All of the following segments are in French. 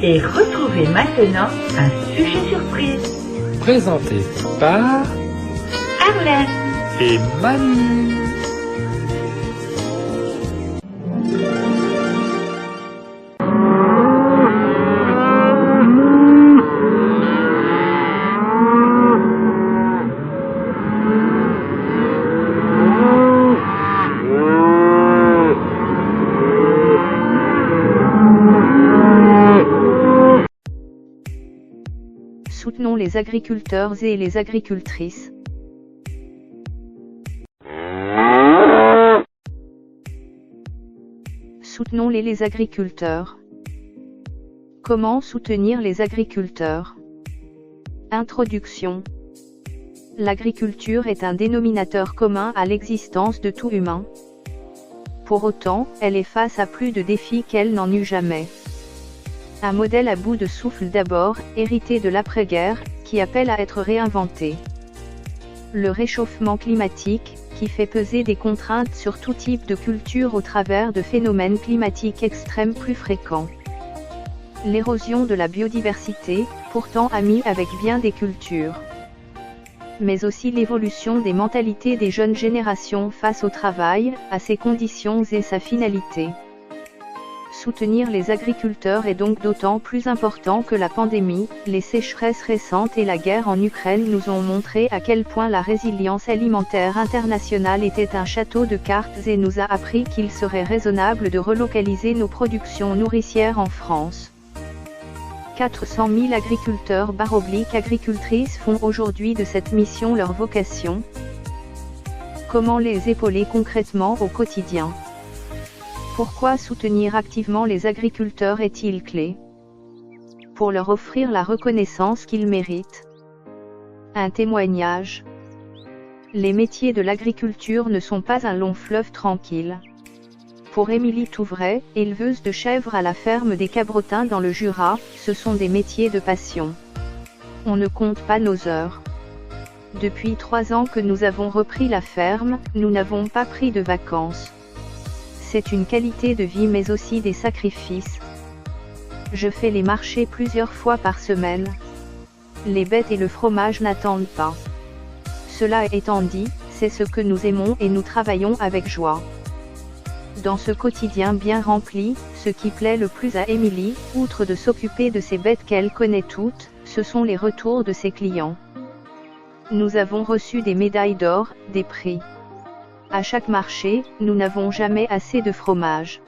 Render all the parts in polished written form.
Et retrouvez maintenant un sujet surprise. Présenté par Arlette et Manu. Soutenons les agriculteurs et les agricultrices. Soutenons les agriculteurs. Comment soutenir les agriculteurs? Introduction. L'agriculture est un dénominateur commun à l'existence de tout humain. Pour autant, elle est face à plus de défis qu'elle n'en eut jamais. Un modèle à bout de souffle d'abord, hérité de l'après-guerre, qui appelle à être réinventé. Le réchauffement climatique, qui fait peser des contraintes sur tout type de culture au travers de phénomènes climatiques extrêmes plus fréquents. L'érosion de la biodiversité, pourtant amie avec bien des cultures. Mais aussi l'évolution des mentalités des jeunes générations face au travail, à ses conditions et sa finalité. Soutenir les agriculteurs est donc d'autant plus important que la pandémie, les sécheresses récentes et la guerre en Ukraine nous ont montré à quel point la résilience alimentaire internationale était un château de cartes et nous a appris qu'il serait raisonnable de relocaliser nos productions nourricières en France. 400 000 agriculteurs / agricultrices font aujourd'hui de cette mission leur vocation. Comment les épauler concrètement au quotidien? Pourquoi soutenir activement les agriculteurs est-il clé? Pour leur offrir la reconnaissance qu'ils méritent. Un témoignage. Les métiers de l'agriculture ne sont pas un long fleuve tranquille. Pour Émilie Touvray, éleveuse de chèvres à la ferme des Cabrotins dans le Jura, ce sont des métiers de passion. On ne compte pas nos heures. Depuis 3 ans que nous avons repris la ferme, nous n'avons pas pris de vacances. C'est une qualité de vie mais aussi des sacrifices. Je fais les marchés plusieurs fois par semaine. Les bêtes et le fromage n'attendent pas. Cela étant dit, c'est ce que nous aimons et nous travaillons avec joie. Dans ce quotidien bien rempli, ce qui plaît le plus à Émilie, outre de s'occuper de ces bêtes qu'elle connaît toutes, ce sont les retours de ses clients. Nous avons reçu des médailles d'or, des prix. À chaque marché, nous n'avons jamais assez de fromage.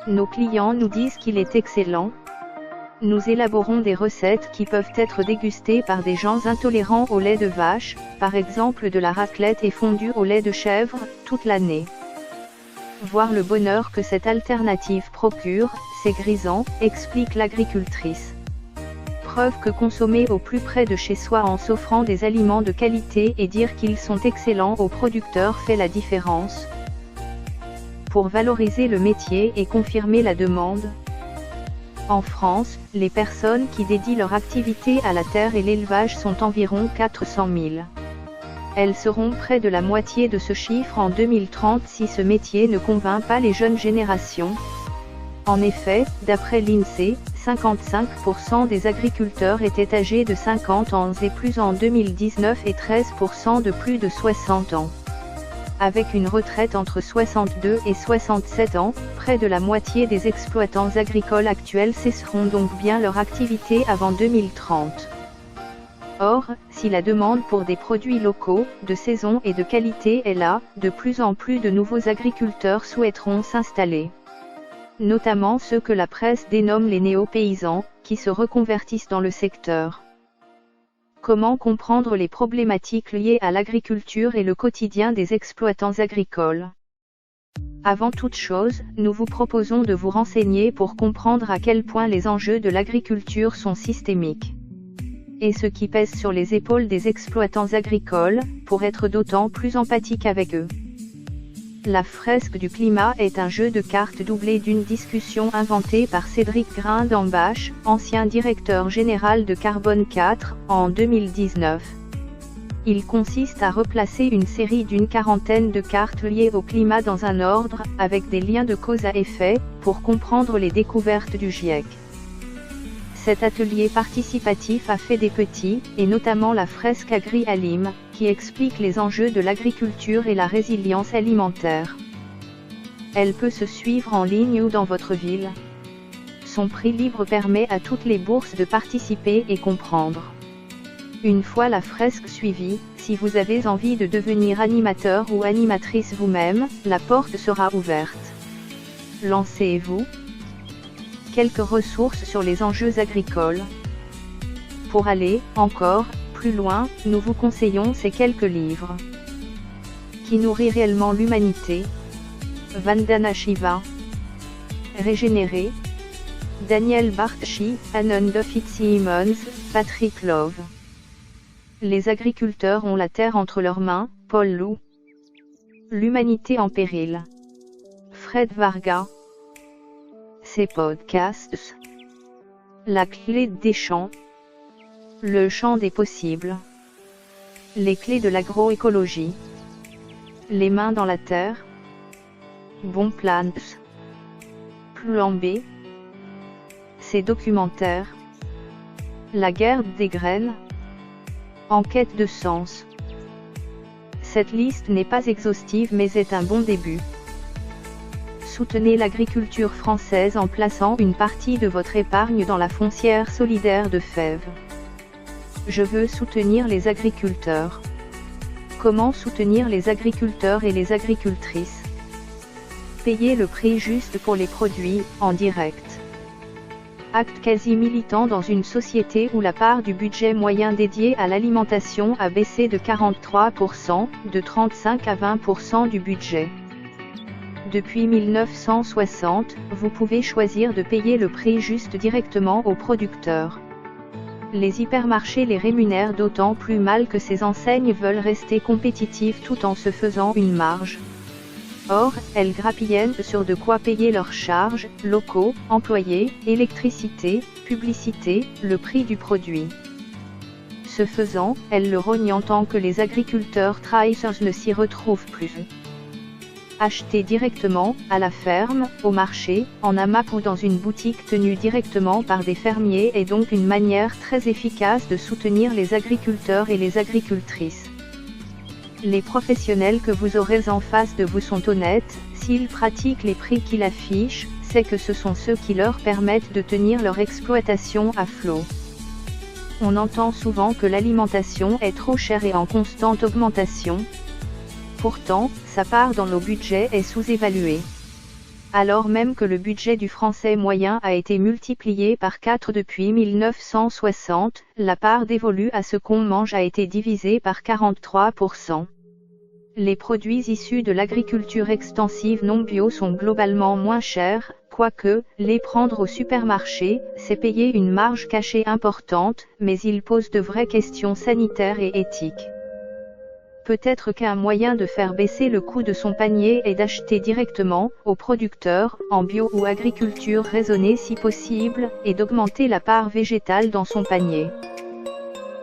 Nos clients nous disent qu'il est excellent. Nous élaborons des recettes qui peuvent être dégustées par des gens intolérants au lait de vache, par exemple de la raclette et fondue au lait de chèvre, toute l'année. Voir le bonheur que cette alternative procure, c'est grisant, explique l'agricultrice. Preuve que consommer au plus près de chez soi en s'offrant des aliments de qualité et dire qu'ils sont excellents aux producteurs fait la différence. Pour valoriser le métier et confirmer la demande. En France, les personnes qui dédient leur activité à la terre et l'élevage sont environ 400 000. Elles seront près de la moitié de ce chiffre en 2030 si ce métier ne convainc pas les jeunes générations. En effet, d'après l'INSEE, 55% des agriculteurs étaient âgés de 50 ans et plus en 2019 et 13% de plus de 60 ans. Avec une retraite entre 62 et 67 ans, près de la moitié des exploitants agricoles actuels cesseront donc bien leur activité avant 2030. Or, si la demande pour des produits locaux, de saison et de qualité est là, de plus en plus de nouveaux agriculteurs souhaiteront s'installer. Notamment ceux que la presse dénomme les néo-paysans, qui se reconvertissent dans le secteur. Comment comprendre les problématiques liées à l'agriculture et le quotidien des exploitants agricoles? Avant toute chose, nous vous proposons de vous renseigner pour comprendre à quel point les enjeux de l'agriculture sont systémiques. Et ce qui pèse sur les épaules des exploitants agricoles, pour être d'autant plus empathique avec eux. La fresque du climat est un jeu de cartes doublé d'une discussion inventée par Cédric Grain-d'Ambache, ancien directeur général de Carbone 4, en 2019. Il consiste à replacer une série d'une quarantaine de cartes liées au climat dans un ordre, avec des liens de cause à effet, pour comprendre les découvertes du GIEC. Cet atelier participatif a fait des petits, et notamment la fresque Agri-Alim, qui explique les enjeux de l'agriculture et la résilience alimentaire. Elle peut se suivre en ligne ou dans votre ville. Son prix libre permet à toutes les bourses de participer et comprendre. Une fois la fresque suivie, si vous avez envie de devenir animateur ou animatrice vous-même, la porte sera ouverte. Lancez-vous. Quelques ressources sur les enjeux agricoles. Pour aller, encore, plus loin, nous vous conseillons ces quelques livres. Qui nourrit réellement l'humanité? Vandana Shiva. Régénérer. Daniel Bartchi, Ananda Fitzsimmons, Patrick Love. Les agriculteurs ont la terre entre leurs mains, Paul Lou. L'humanité en péril. Fred Varga. Ces podcasts. La clé des champs. Le champ des possibles. Les clés de l'agroécologie. Les mains dans la terre. Bon Plans. Plan B. Ces documentaires. La guerre des graines. En quête de sens. Cette liste n'est pas exhaustive mais est un bon début. Soutenez l'agriculture française en plaçant une partie de votre épargne dans la foncière solidaire de Fèves. Je veux soutenir les agriculteurs. Comment soutenir les agriculteurs et les agricultrices? Payer le prix juste pour les produits, en direct. Acte quasi militant dans une société où la part du budget moyen dédié à l'alimentation a baissé de 43%, de 35 à 20% du budget. Depuis 1960, vous pouvez choisir de payer le prix juste directement aux producteurs. Les hypermarchés les rémunèrent d'autant plus mal que ces enseignes veulent rester compétitives tout en se faisant une marge. Or, elles grappillent sur de quoi payer leurs charges, locaux, employés, électricité, publicité, le prix du produit. Ce faisant, elles le rognent tant que les agriculteurs tracers ne s'y retrouvent plus. Acheter directement, à la ferme, au marché, en hamac ou dans une boutique tenue directement par des fermiers est donc une manière très efficace de soutenir les agriculteurs et les agricultrices. Les professionnels que vous aurez en face de vous sont honnêtes, s'ils pratiquent les prix qu'ils affichent, c'est que ce sont ceux qui leur permettent de tenir leur exploitation à flot. On entend souvent que l'alimentation est trop chère et en constante augmentation. Pourtant, sa part dans nos budgets est sous-évaluée. Alors même que le budget du Français moyen a été multiplié par 4 depuis 1960, la part dévolue à ce qu'on mange a été divisée par 43%. Les produits issus de l'agriculture extensive non bio sont globalement moins chers, quoique, les prendre au supermarché, c'est payer une marge cachée importante, mais ils posent de vraies questions sanitaires et éthiques. Peut-être qu'un moyen de faire baisser le coût de son panier est d'acheter directement, aux producteurs, en bio ou agriculture raisonnée si possible, et d'augmenter la part végétale dans son panier.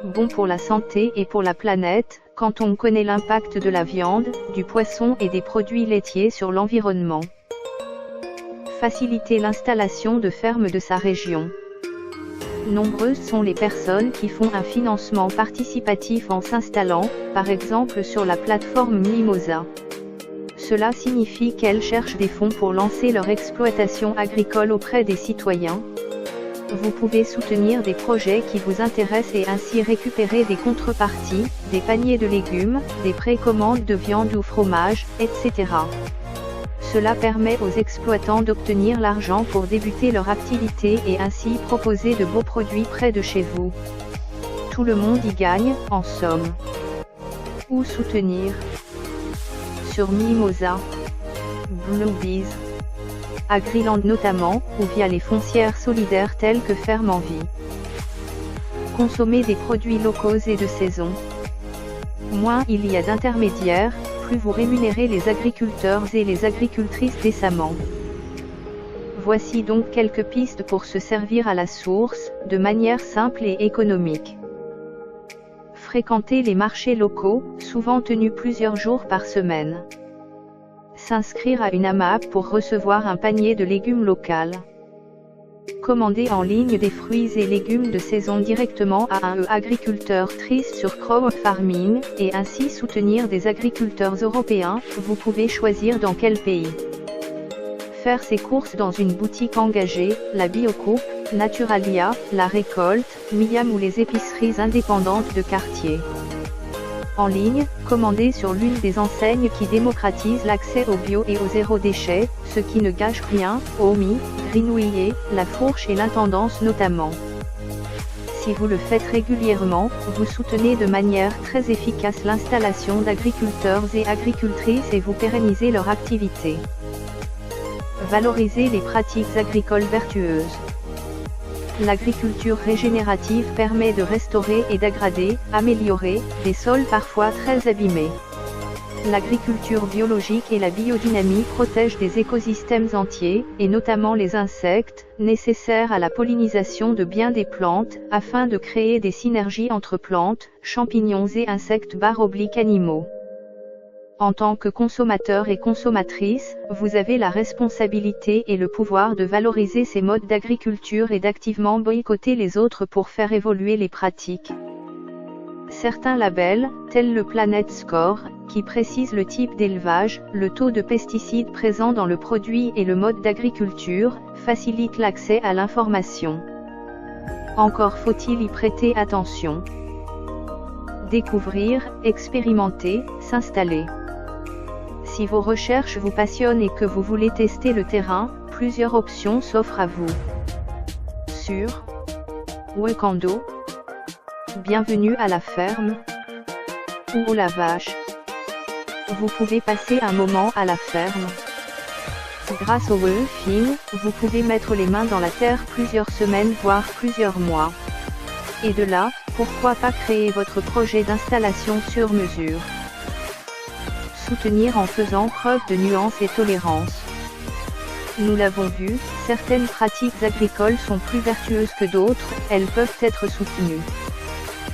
Bon pour la santé et pour la planète, quand on connaît l'impact de la viande, du poisson et des produits laitiers sur l'environnement. Faciliter l'installation de fermes de sa région. Nombreuses sont les personnes qui font un financement participatif en s'installant, par exemple sur la plateforme Mimosa. Cela signifie qu'elles cherchent des fonds pour lancer leur exploitation agricole auprès des citoyens. Vous pouvez soutenir des projets qui vous intéressent et ainsi récupérer des contreparties, des paniers de légumes, des précommandes de viande ou fromage, etc. Cela permet aux exploitants d'obtenir l'argent pour débuter leur activité et ainsi proposer de beaux produits près de chez vous. Tout le monde y gagne, en somme. Où soutenir? Sur Mimosa, Bluebees, Agriland notamment, ou via les foncières solidaires telles que Ferme en Vie. Consommer des produits locaux et de saison. Moins il y a d'intermédiaires, plus vous rémunérez les agriculteurs et les agricultrices décemment. Voici donc quelques pistes pour se servir à la source, de manière simple et économique. Fréquenter les marchés locaux, souvent tenus plusieurs jours par semaine. S'inscrire à une AMAP pour recevoir un panier de légumes local. Commandez en ligne des fruits et légumes de saison directement à un agriculteur triste sur Crow Farming, et ainsi soutenir des agriculteurs européens. Vous pouvez choisir dans quel pays. Faire ses courses dans une boutique engagée, la Biocoupe, Naturalia, La Récolte, Miam ou les épiceries indépendantes de quartier. En ligne, commandez sur l'une des enseignes qui démocratisent l'accès au bio et au zéro déchet, ce qui ne gâche rien, Omi, Greenouiller, La Fourche et l'Intendance notamment. Si vous le faites régulièrement, vous soutenez de manière très efficace l'installation d'agriculteurs et agricultrices et vous pérennisez leur activité. Valorisez les pratiques agricoles vertueuses. L'agriculture régénérative permet de restaurer et d'aggrader, améliorer, des sols parfois très abîmés. L'agriculture biologique et la biodynamie protègent des écosystèmes entiers, et notamment les insectes, nécessaires à la pollinisation de bien des plantes, afin de créer des synergies entre plantes, champignons et insectes/animaux. En tant que consommateur et consommatrice, vous avez la responsabilité et le pouvoir de valoriser ces modes d'agriculture et d'activement boycotter les autres pour faire évoluer les pratiques. Certains labels, tels le Planet Score, qui précisent le type d'élevage, le taux de pesticides présent dans le produit et le mode d'agriculture, facilitent l'accès à l'information. Encore faut-il y prêter attention. Découvrir, expérimenter, s'installer. Si vos recherches vous passionnent et que vous voulez tester le terrain, plusieurs options s'offrent à vous. Sur Wakando, Bienvenue à la ferme, ou au lavage. Vous pouvez passer un moment à la ferme. Grâce au WeFin, vous pouvez mettre les mains dans la terre plusieurs semaines voire plusieurs mois. Et de là, pourquoi pas créer votre projet d'installation sur mesure. Soutenir en faisant preuve de nuance et tolérance. Nous l'avons vu, certaines pratiques agricoles sont plus vertueuses que d'autres, elles peuvent être soutenues.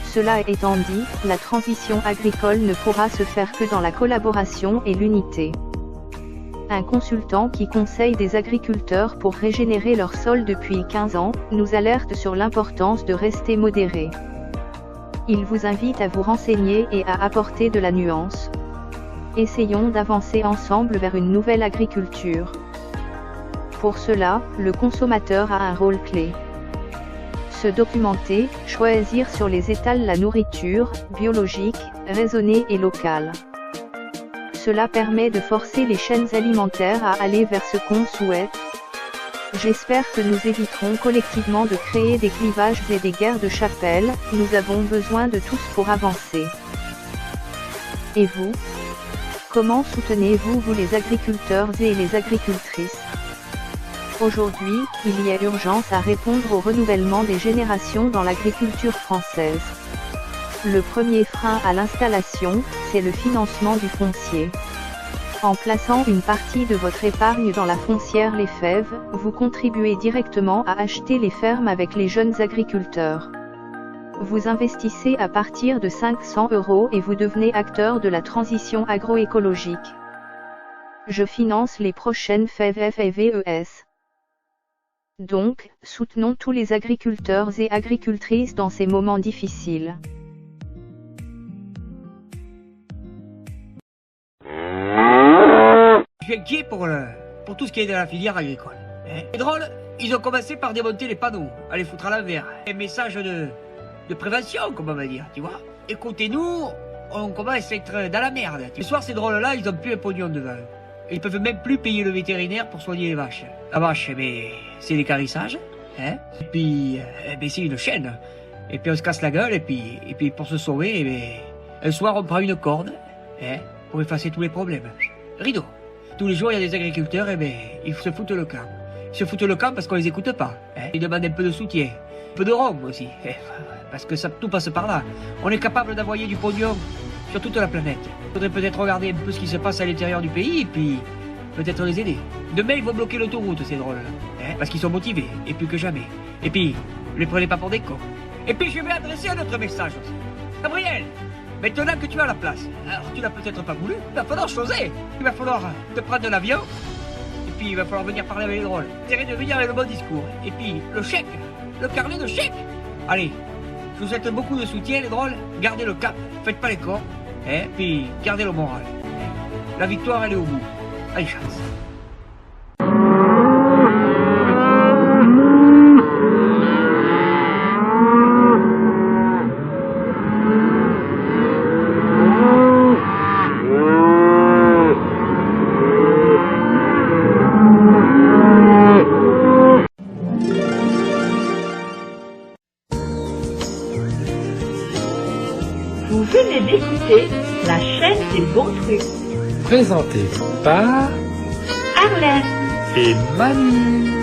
Cela étant dit, la transition agricole ne pourra se faire que dans la collaboration et l'unité. Un consultant qui conseille des agriculteurs pour régénérer leur sol depuis 15 ans, nous alerte sur l'importance de rester modéré. Il vous invite à vous renseigner et à apporter de la nuance. Essayons d'avancer ensemble vers une nouvelle agriculture. Pour cela, le consommateur a un rôle clé. Se documenter, choisir sur les étals la nourriture, biologique, raisonnée et locale. Cela permet de forcer les chaînes alimentaires à aller vers ce qu'on souhaite. J'espère que nous éviterons collectivement de créer des clivages et des guerres de chapelle, nous avons besoin de tous pour avancer. Et vous ? Comment soutenez-vous les agriculteurs et les agricultrices ? Aujourd'hui, il y a urgence à répondre au renouvellement des générations dans l'agriculture française. Le premier frein à l'installation, c'est le financement du foncier. En plaçant une partie de votre épargne dans la foncière Les Fèves, vous contribuez directement à acheter les fermes avec les jeunes agriculteurs. Vous investissez à partir de 500 € et vous devenez acteur de la transition agroécologique. Je finance les prochaines FEVES. Donc, soutenons tous les agriculteurs et agricultrices dans ces moments difficiles. Je suis inquiet pour tout ce qui est de la filière agricole. C'est drôle, ils ont commencé par démonter les panneaux, à les foutre à l'envers. Un message de prévention, comme on va dire, tu vois. Écoutez-nous, on commence à être dans la merde. Ce soir, ces drôles-là, ils ont plus un pognon devant. Ils peuvent même plus payer le vétérinaire pour soigner les vaches. La vache, mais c'est des carissages, hein. Et puis, c'est une chaîne. Et puis on se casse la gueule, et puis pour se sauver, un soir on prend une corde, hein, pour effacer tous les problèmes. Rideau. Tous les jours, il y a des agriculteurs, ils se foutent le camp. Ils se foutent le camp parce qu'on les écoute pas, hein. Ils demandent un peu de soutien, un peu de rhum aussi, hein, parce que ça, tout passe par là. On est capable d'envoyer du pognon sur toute la planète. Il faudrait peut-être regarder un peu ce qui se passe à l'intérieur du pays, et puis peut-être les aider. Demain, ils vont bloquer l'autoroute, ces drôles-là, hein, parce qu'ils sont motivés, et plus que jamais. Et puis, ne les prenez pas pour des cons. Et puis, je vais adresser un autre message aussi. Gabriel, maintenant que tu as la place, alors tu n'as peut-être pas voulu, il va falloir choisir. Il va falloir te prendre l'avion, et puis il va falloir venir parler avec les drôles. Essayez de venir avec le bon discours. Et puis, le chèque, le carnet de chèque. Allez, je vous souhaite beaucoup de soutien, les drôles. Gardez le cap, faites pas les cons. Puis, gardez le moral. La victoire, elle est au bout. Allez, chance. Vous venez d'écouter la chaîne des bons trucs. Présenté par Arlette et Manu.